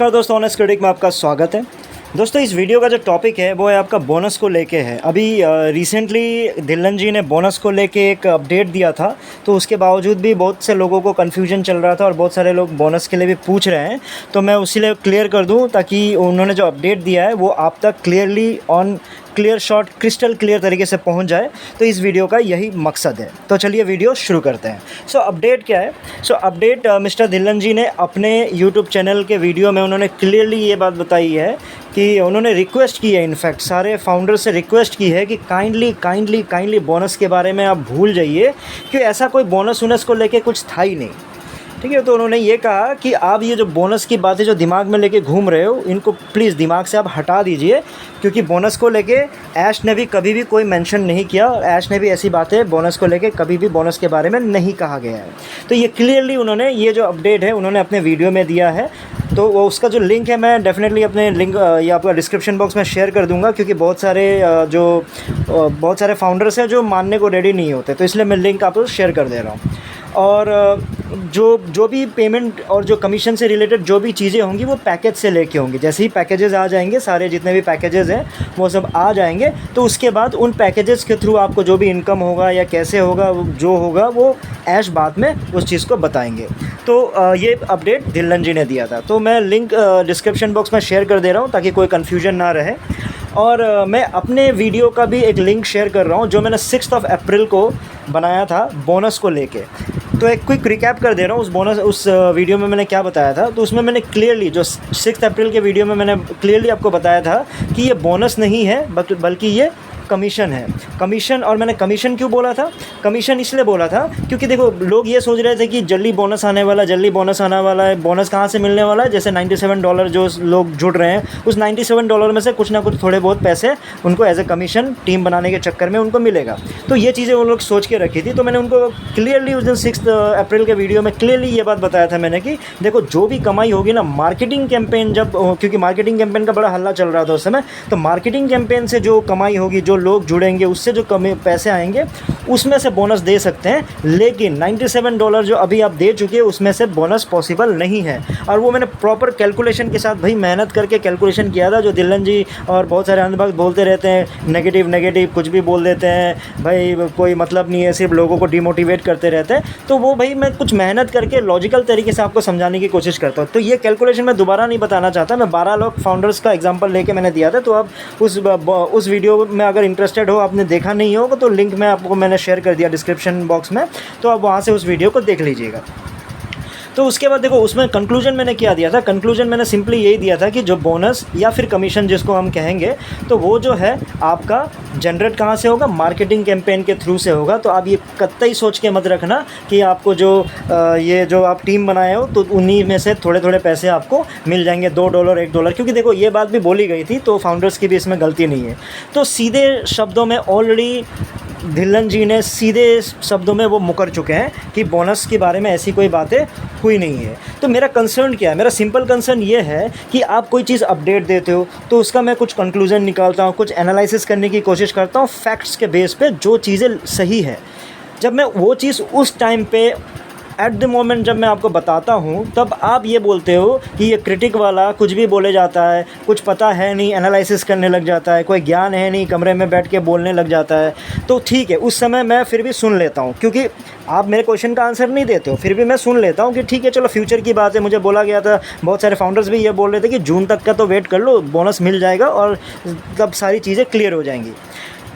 नमस्कार दोस्तों, honest critic में आपका स्वागत है। दोस्तों, इस वीडियो का जो टॉपिक है वो है आपका बोनस को लेके है। अभी रिसेंटली धिल्लन जी ने बोनस को लेके एक अपडेट दिया था, तो उसके बावजूद भी बहुत से लोगों को कन्फ्यूजन चल रहा था और बहुत सारे लोग बोनस के लिए भी पूछ रहे हैं। तो मैं उसी लिए क्लियर कर दूं ताकि उन्होंने जो अपडेट दिया है वो आप तक क्लियर शॉट क्रिस्टल क्लियर तरीके से पहुंच जाए। तो इस वीडियो का यही मकसद है। तो चलिए वीडियो शुरू करते हैं। अपडेट क्या है? अपडेट मिस्टर धिल्लन जी ने अपने यूट्यूब चैनल के वीडियो में उन्होंने क्लियरली ये बात बताई है कि उन्होंने रिक्वेस्ट की है, इनफैक्ट सारे फाउंडर से रिक्वेस्ट की है कि काइंडली बोनस के बारे में आप भूल जाइए, कि ऐसा कोई बोनस वोनस को लेके कुछ था ही नहीं। ठीक है, तो उन्होंने ये कहा कि आप ये जो बोनस की बातें जो दिमाग में लेके घूम रहे हो, इनको प्लीज़ दिमाग से आप हटा दीजिए, क्योंकि बोनस को लेके ऐश ने भी कभी भी कोई मेंशन नहीं किया और ऐश ने भी ऐसी बातें बोनस को लेके कभी भी बोनस के बारे में नहीं कहा गया है। तो ये क्लियरली उन्होंने ये जो अपडेट है उन्होंने अपने वीडियो में दिया है। तो वो उसका जो लिंक है मैं डेफिनेटली अपने लिंक या आपका डिस्क्रिप्शन बॉक्स में शेयर कर दूंगा, क्योंकि बहुत सारे फाउंडर्स हैं जो मानने को रेडी नहीं होते, तो इसलिए मैं लिंक आपको शेयर कर दे रहा हूँ। और जो भी पेमेंट और जो कमीशन से रिलेटेड जो भी चीज़ें होंगी वो पैकेज से लेके होंगी। जैसे ही पैकेजेस आ जाएंगे, सारे जितने भी पैकेजेस हैं वो सब आ जाएंगे, तो उसके बाद उन पैकेजेस के थ्रू आपको जो भी इनकम होगा या कैसे होगा जो होगा वो ऐश बाद में उस चीज़ को बताएंगे। तो ये अपडेट धिल्लन जी ने दिया था, तो मैं लिंक डिस्क्रिप्शन बॉक्स में शेयर कर दे रहा हूँ ताकि कोई कन्फ्यूजन ना रहे। और मैं अपने वीडियो का भी एक लिंक शेयर कर रहा हूँ जो मैंने 6 अप्रैल को बनाया था बोनस को लेके। तो एक क्विक रिकैप कर दे रहा हूँ उस वीडियो में मैंने क्या बताया था। तो उसमें मैंने क्लियरली जो 6 अप्रैल के वीडियो में मैंने क्लियरली आपको बताया था कि ये बोनस नहीं है बल्कि ये कमीशन है। कमीशन, और मैंने कमीशन क्यों बोला था? कमीशन इसलिए बोला था क्योंकि देखो, लोग ये सोच रहे थे कि जल्दी बोनस आने वाला है। बोनस कहाँ से मिलने वाला है? जैसे $97 जो लोग जुड़ रहे हैं, उस $97 में से कुछ ना कुछ थोड़े बहुत पैसे उनको एज ए कमीशन टीम बनाने के चक्कर में उनको मिलेगा। तो ये चीज़ें वो लोग सोच के रखी थी। तो मैंने उनको क्लियरली उस दिन 6 अप्रैल के वीडियो में क्लियरली ये बात बताया था मैंने कि देखो, जो भी कमाई होगी ना, मार्केटिंग कैंपेन क्योंकि मार्केटिंग कैंपेन का बड़ा हल्ला चल रहा था उस समय, तो मार्केटिंग कैंपेन से जो कमाई होगी, जो लोग जुड़ेंगे, उससे जो कम पैसे आएंगे उसमें से बोनस दे सकते हैं। लेकिन $97 जो अभी आप दे चुके हैं उसमें से बोनस पॉसिबल नहीं है। और वो मैंने प्रॉपर कैलकुलेशन के साथ भाई मेहनत करके कैलकुलेशन किया था। जो धिल्लन जी और बहुत सारे अन्य भक्त बोलते रहते हैं नेगेटिव कुछ भी बोल देते हैं, भाई कोई मतलब नहीं है, सिर्फ लोगों को डिमोटिवेट करते रहते हैं। तो वो भाई मैं कुछ मेहनत करके लॉजिकल तरीके से आपको समझाने की कोशिश करता हूँ। तो ये कैलकुलेशन मैं दोबारा नहीं बताना चाहता। मैं 12 लोग फाउंडर्स का एग्जाम्पल लेके मैंने दिया था। तो आप उस वीडियो में अगर इंटरेस्टेड हो, आपने देखा नहीं होगा, तो लिंक मैंने शेयर कर दिया डिस्क्रिप्शन बॉक्स में, तो आप वहाँ से उस वीडियो को देख लीजिएगा। तो उसके बाद देखो, उसमें कंक्लूजन मैंने क्या दिया था? कंक्लूजन मैंने सिंपली यही दिया था कि जो बोनस या फिर कमीशन जिसको हम कहेंगे, तो वो जो है आपका जनरेट कहाँ से होगा? मार्केटिंग कैंपेन के थ्रू से होगा। तो आप ये कतई सोच के मत रखना कि आपको ये जो आप टीम बनाए हो तो उन्हीं में से थोड़े थोड़े पैसे आपको मिल जाएंगे, $2 $1, क्योंकि देखो ये बात भी बोली गई थी, तो फाउंडर्स की भी इसमें गलती नहीं है। तो सीधे शब्दों में ऑलरेडी धिल्लन जी ने सीधे शब्दों में वो मुकर चुके हैं कि बोनस के बारे में ऐसी कोई बातें हुई नहीं है। तो मेरा कंसर्न क्या है? मेरा सिंपल कंसर्न ये है कि आप कोई चीज़ अपडेट देते हो तो उसका मैं कुछ कंक्लूजन निकालता हूँ, कुछ एनालिसिस करने की कोशिश करता हूँ फैक्ट्स के बेस पे, जो चीज़ें सही है। जब मैं वो चीज़ उस टाइम पे एट द मोमेंट जब मैं आपको बताता हूँ, तब आप ये बोलते हो कि ये क्रिटिक वाला कुछ भी बोले जाता है, कुछ पता है नहीं, एनालिसिस करने लग जाता है, कोई ज्ञान है नहीं, कमरे में बैठ के बोलने लग जाता है। तो ठीक है, उस समय मैं फिर भी सुन लेता हूँ, क्योंकि आप मेरे क्वेश्चन का आंसर नहीं देते हो, फिर भी मैं सुन लेता हूँ कि ठीक है चलो फ्यूचर की बात है। मुझे बोला गया था, बहुत सारे फाउंडर्स भी ये बोल रहे थे कि जून तक का तो वेट कर लो, बोनस मिल जाएगा और तब सारी चीज़ें क्लियर हो जाएंगी।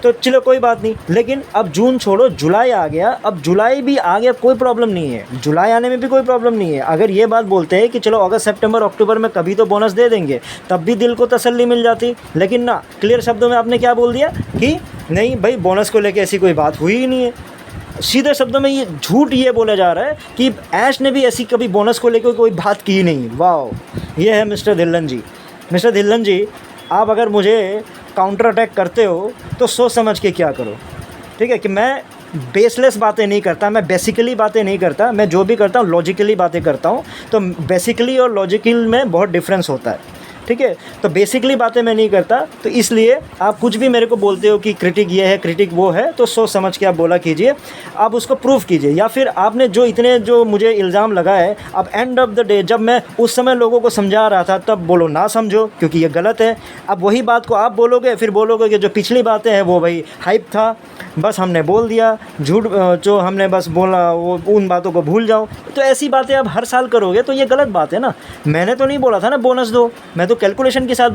तो चलो कोई बात नहीं, लेकिन अब जून छोड़ो, जुलाई आ गया। अब जुलाई भी आ गया, कोई प्रॉब्लम नहीं है, जुलाई आने में भी कोई प्रॉब्लम नहीं है। अगर ये बात बोलते हैं कि चलो अगस्त सितंबर अक्टूबर में कभी तो बोनस दे देंगे, तब भी दिल को तसल्ली मिल जाती। लेकिन ना, क्लियर शब्दों में आपने क्या बोल दिया कि नहीं भाई, बोनस को लेकर ऐसी कोई बात हुई ही नहीं है। सीधे शब्दों में ये झूठ ये बोला जा रहा है कि ऐश ने भी ऐसी कभी बोनस को लेकर कोई बात की नहीं। वाह, ये है मिस्टर धिल्लन जी। मिस्टर धिल्लन जी, आप अगर मुझे काउंटर अटैक करते हो तो सोच समझ के क्या करो, ठीक है? कि मैं बेसलेस बातें नहीं करता, मैं बेसिकली बातें नहीं करता, मैं जो भी करता हूँ लॉजिकली बातें करता हूँ। तो बेसिकली और लॉजिकल में बहुत डिफरेंस होता है। ठीक है। तो बेसिकली बातें मैं नहीं करता, तो इसलिए आप कुछ भी मेरे को बोलते हो कि क्रिटिक ये है, क्रिटिक वो है, तो सोच समझ के आप बोला कीजिए, आप उसको प्रूफ कीजिए। या फिर आपने जो मुझे इल्ज़ाम लगाए, अब एंड ऑफ द डे जब मैं उस समय लोगों को समझा रहा था तब बोलो ना समझो, क्योंकि ये गलत है। अब वही बात को आप बोलोगे, फिर बोलोगे कि जो पिछली बातें हैं वो भाई हाइप था, बस हमने बोल दिया, झूठ जो हमने बस बोला वो उन बातों को भूल जाओ। तो ऐसी बातें आप हर साल करोगे तो ये गलत बात है ना। मैंने तो नहीं बोला था ना बोनस दो, मैं तो कैलकुलेशन के साथ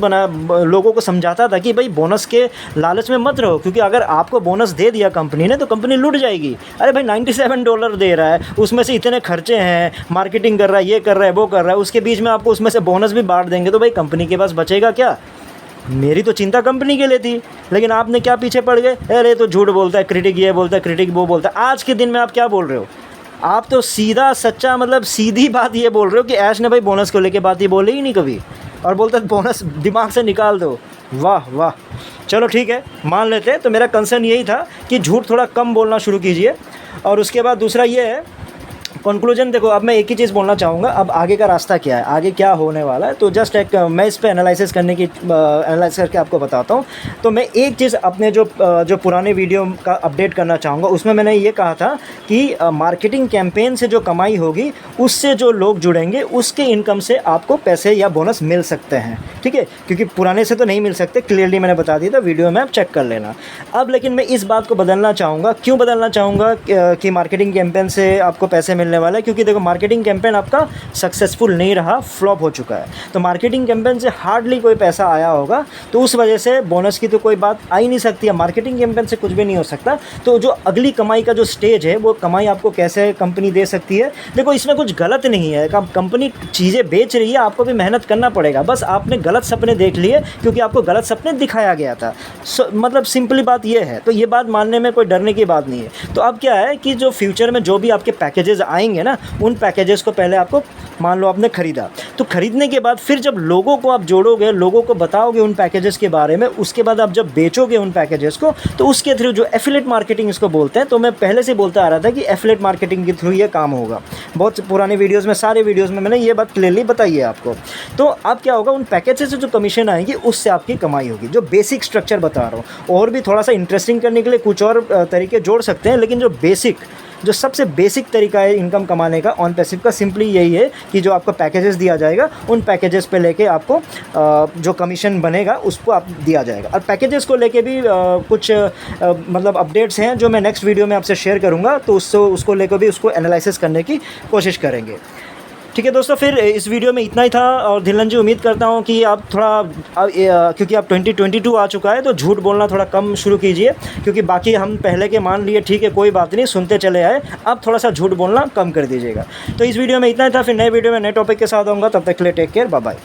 लोगों को समझाता था कि भाई बोनस के लालच में मत रहो, क्योंकि अगर आपको बोनस दे दिया कंपनी ने तो कंपनी लूट जाएगी। अरे भाई $97 दे रहा है, उसमें से इतने खर्चे हैं, मार्केटिंग कर रहा है, ये कर रहा है, वो कर रहा है, उसके बीच में आपको उसमें से बोनस भी बांट देंगे तो भाई कंपनी के पास बचेगा क्या। मेरी तो चिंता कंपनी के लिए थी, लेकिन आपने क्या पीछे पड़ गए, अरे तो झूठ बोलता है, क्रिटिक ये बोलता है, क्रिटिक वो बोलता है। आज के दिन में आप क्या बोल रहे हो, आप तो सीधा सच्चा मतलब सीधी बात ये बोल रहे हो कि ऐश ने भाई बोनस को लेके बात ये बोली ही नहीं कभी, और बोलता है बोनस दिमाग से निकाल दो। वाह वाह, चलो ठीक है, मान लेते हैं। तो मेरा कंसर्न यही था कि झूठ थोड़ा कम बोलना शुरू कीजिए। और उसके बाद दूसरा ये है कंक्लूजन। देखो, अब मैं एक ही चीज़ बोलना चाहूँगा, अब आगे का रास्ता क्या है, आगे क्या होने वाला है, तो जस्ट एक मैं इस पे एनालिसिस करके आपको बताता हूँ। तो मैं एक चीज़ अपने जो पुराने वीडियो का अपडेट करना चाहूँगा, उसमें मैंने ये कहा था कि मार्केटिंग कैंपेन से जो कमाई होगी उससे जो लोग जुड़ेंगे उसके इनकम से आपको पैसे या बोनस मिल सकते हैं, ठीक है। क्योंकि पुराने से तो नहीं मिल सकते, क्लियरली मैंने बता दिया था, वीडियो में आप चेक कर लेना। अब लेकिन मैं इस बात को बदलना चाहूँगा। क्यों बदलना चाहूँगा कि मार्केटिंग कैंपेन से आपको पैसे मिलने वाला है, क्योंकि देखो मार्केटिंग कैंपेन आपका सक्सेसफुल नहीं रहा, फ्लॉप हो चुका है। तो मार्केटिंग कैंपेन से हार्डली कोई पैसा आया होगा, तो उस वजह से बोनस की तो कोई बात आ ही नहीं सकती है। मार्केटिंग कैंपेन से कुछ भी नहीं हो सकता। तो जो अगली कमाई का जो स्टेज है, वो कमाई आपको कैसे कंपनी दे सकती है। देखो, इसमें कुछ गलत नहीं है, कंपनी चीज़ें बेच रही है, आपको भी मेहनत करना पड़ेगा। बस आपने गलत सपने देख लिए, क्योंकि आपको गलत सपने दिखाया गया था। मतलब सिंपली बात ये है। तो ये बात मानने में कोई डरने की बात नहीं है। तो अब क्या है कि जो फ्यूचर में जो भी आपके पैकेजेस आएंगे ना, उन पैकेजेस को पहले आपको, मान लो आपने ख़रीदा, तो ख़रीदने के बाद फिर जब लोगों को आप जोड़ोगे, लोगों को बताओगे उन पैकेजेस के बारे में, उसके बाद आप जब बेचोगे उन पैकेजेस को, तो उसके थ्रू जो एफिलिएट मार्केटिंग इसको बोलते हैं, तो मैं पहले से बोलता आ रहा था कि एफिलिएट मार्केटिंग के थ्रू ये काम होगा। बहुत पुराने वीडियोज़ में, सारे वीडियोज़ में मैंने ये बात क्लियरली बताई है आपको। तो अब क्या होगा, उन पैकेजेस से जो कमीशन आएंगी उससे आपकी कमाई होगी। जो बेसिक स्ट्रक्चर बता रहा हूँ, और भी थोड़ा सा इंटरेस्टिंग करने के लिए कुछ और तरीके जोड़ सकते हैं, लेकिन जो सबसे बेसिक तरीका है इनकम कमाने का ऑन पैसिव का, सिंपली यही है कि जो आपको पैकेजेस दिया जाएगा, उन पैकेजेस पे लेके आपको जो कमीशन बनेगा उसको आप दिया जाएगा। और पैकेजेस को लेके भी कुछ मतलब अपडेट्स हैं जो मैं नेक्स्ट वीडियो में आपसे शेयर करूँगा, तो उसको लेकर भी उसको एनालिसिस करने की कोशिश करेंगे। ठीक है दोस्तों, फिर इस वीडियो में इतना ही था। और धिलन जी, उम्मीद करता हूँ कि आप थोड़ा क्योंकि अब 2022 आ चुका है, तो झूठ बोलना थोड़ा कम शुरू कीजिए, क्योंकि बाकी हम पहले के मान लिए, ठीक है कोई बात नहीं, सुनते चले आए, अब थोड़ा सा झूठ बोलना कम कर दीजिएगा। तो इस वीडियो में इतना ही था। फिर नए वीडियो में नए टॉपिक के साथ आऊँगा, तब तक के लिए टेक केयर, बाय बाय।